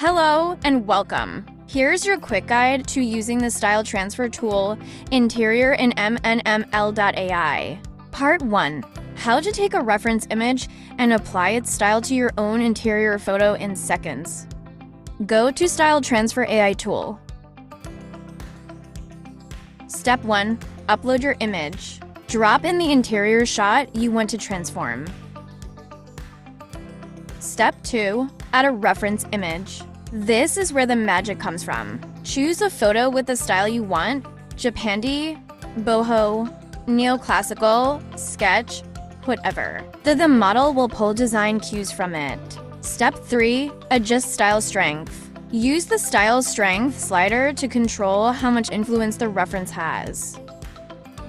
Hello and welcome. Here's your quick guide to using the style transfer tool Interior in mnml.ai. Part 1. How to take a reference image and apply its style to your own interior photo in seconds. Go to Style Transfer AI tool. Step 1. Upload your image. Drop in the interior shot you want to transform. Step 2. Add a reference image. This is where the magic comes from. Choose a photo with the style you want: Japandi, boho, neoclassical, sketch, whatever. The model will pull design cues from it. Step 3. Adjust style strength. Use the style strength slider to control how much influence the reference has.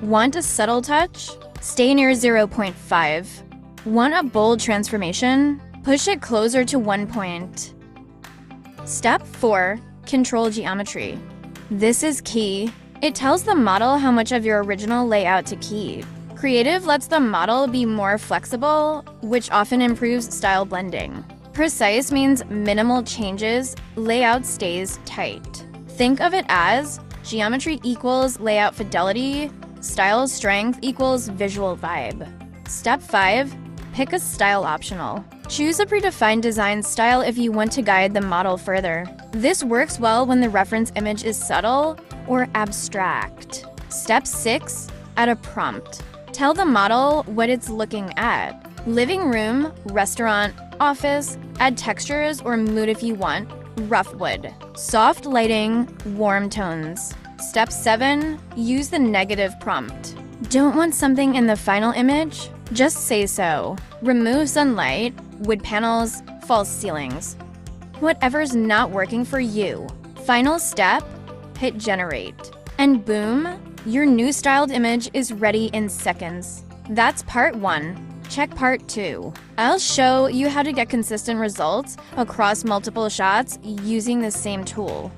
Want a subtle touch? Stay near 0.5. Want a bold transformation? Push it closer to 1 point. Step 4. Control geometry. This is key. It tells the model how much of your original layout to keep. Creative lets the model be more flexible, which often improves style blending. Precise means minimal changes, layout stays tight. Think of it as geometry equals layout fidelity, style strength equals visual vibe. Step 5. Pick a style optional. Choose a predefined design style if you want to guide the model further. This works well when the reference image is subtle or abstract. Step 6. Add a prompt. Tell the model what it's looking at. Living room, restaurant, office. Add textures or mood if you want. Rough wood. Soft lighting, warm tones. Step 7. Use the negative prompt. Don't want something in the final image? Just say so. Remove sunlight, wood panels, false ceilings. Whatever's not working for you. Final step, hit generate. And boom, your new styled image is ready in seconds. That's part 1. Check part 2. I'll show you how to get consistent results across multiple shots using the same tool.